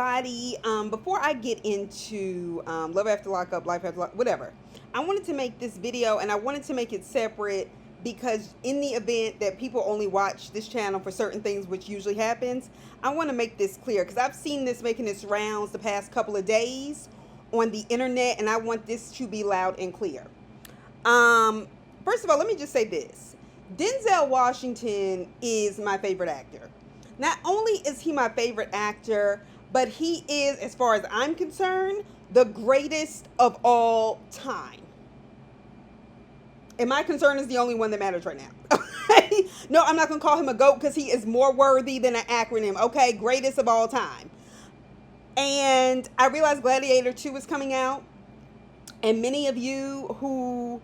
everybody. Before I get into Love After Lockup, Life After Lock, whatever, I wanted to make this video, and I wanted to make it separate because in the event that people only watch this channel for certain things, which usually happens, I want to make this clear because I've seen this making its rounds the past couple of days on the internet, and I want this to be loud and clear. First of all, let me just say this. Denzel Washington is my favorite actor. Not only is he my favorite actor, but he is, as far as I'm concerned, the greatest of all time. And my concern is the only one that matters right now. Okay? No, I'm not going to call him a GOAT because he is more worthy than an acronym. Okay, greatest of all time. And I realize Gladiator II is coming out. And many of you who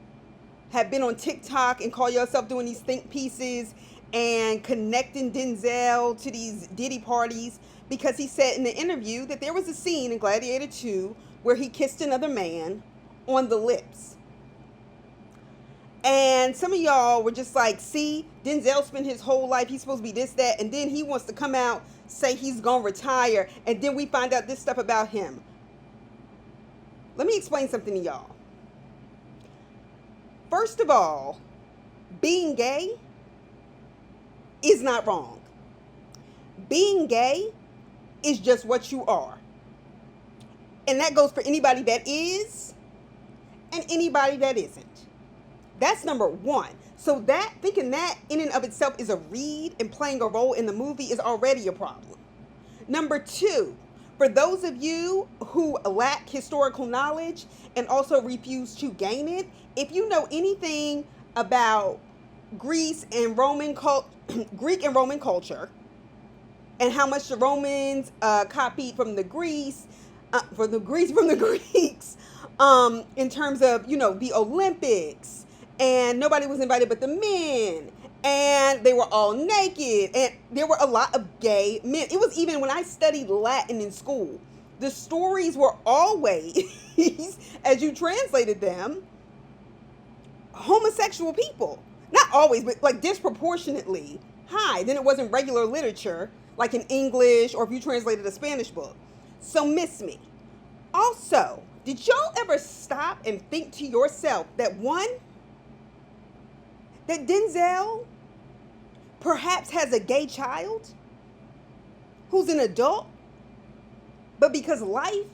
have been on TikTok and call yourself doing these think pieces and connecting Denzel to these Diddy parties because he said in the interview that there was a scene in Gladiator II where he kissed another man on the lips. And some of y'all were just like, see, Denzel spent his whole life, he's supposed to be this, that, and then he wants to come out, say he's going to retire, and then we find out this stuff about him. Let me explain something to y'all. First of all, being gay is not wrong. Being gay is just what you are. And that goes for anybody that is and anybody that isn't. That's number one. So that, thinking that in and of itself is a read and playing a role in the movie is already a problem. Number two, for those of you who lack historical knowledge and also refuse to gain it, if you know anything about Greek and Roman culture, and how much the Romans copied from the Greeks, in terms of, you know, the Olympics, and nobody was invited but the men, and they were all naked, and there were a lot of gay men. It was even when I studied Latin in school, the stories were always, as you translated them, homosexual people. Not always, but like disproportionately high. Then it wasn't regular literature, like in English, or if you translated a Spanish book. So miss me. Also, did y'all ever stop and think to yourself that that Denzel perhaps has a gay child who's an adult, but because life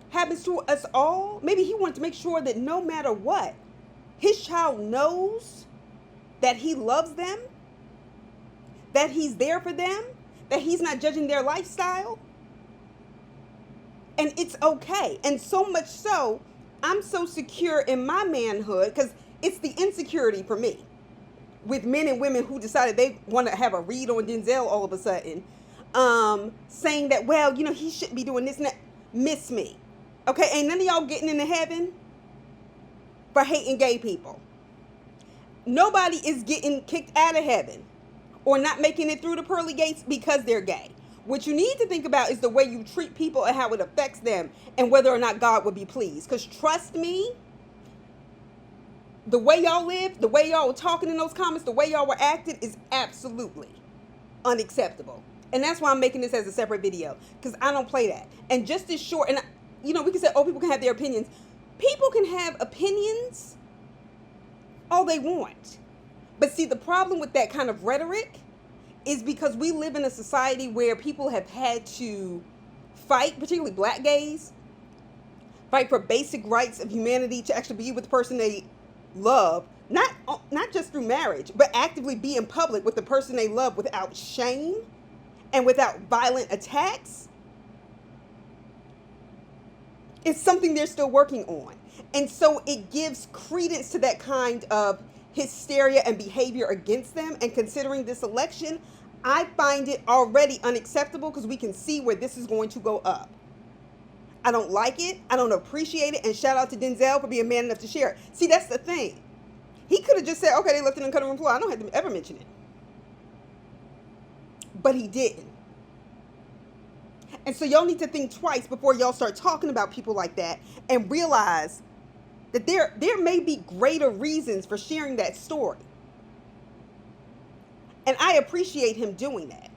happens to us all, maybe he wanted to make sure that no matter what, his child knows that he loves them, that he's there for them, that he's not judging their lifestyle, and it's okay. And so much so, I'm so secure in my manhood, because it's the insecurity for me with men and women who decided they want to have a read on Denzel all of a sudden, saying that, well, you know, he shouldn't be doing this and that. Miss me. Okay, ain't none of y'all getting into heaven for hating gay people. Nobody is getting kicked out of heaven or not making it through the pearly gates because they're gay. What you need to think about is the way you treat people and how it affects them and whether or not God would be pleased. Because trust me, the way y'all live, the way y'all were talking in those comments, the way y'all were acting is absolutely unacceptable. And that's why I'm making this as a separate video, because I don't play that. And just as short, and you know, we can say, oh, people can have their opinions. People can have opinions all they want. But see, the problem with that kind of rhetoric is because we live in a society where people have had to fight, particularly black gays, fight for basic rights of humanity to actually be with the person they love, not just through marriage, but actively be in public with the person they love without shame and without violent attacks. It's something they're still working on. And so it gives credence to that kind of hysteria and behavior against them. And considering this election, I find it already unacceptable because we can see where this is going to go up. I don't like it. I don't appreciate it. And shout out to Denzel for being man enough to share it. See, that's the thing. He could have just said, okay, they left it on cutting room floor. I don't have to ever mention it. But he didn't. And so y'all need to think twice before y'all start talking about people like that and realize that there may be greater reasons for sharing that story. And I appreciate him doing that.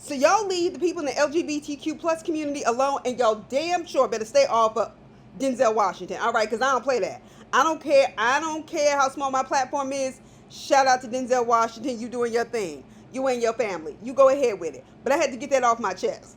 So y'all leave the people in the LGBTQ plus community alone, and y'all damn sure better stay off of Denzel Washington. All right, because I don't play that. I don't care. I don't care how small my platform is. Shout out to Denzel Washington. You doing your thing. You and your family. You go ahead with it. But I had to get that off my chest.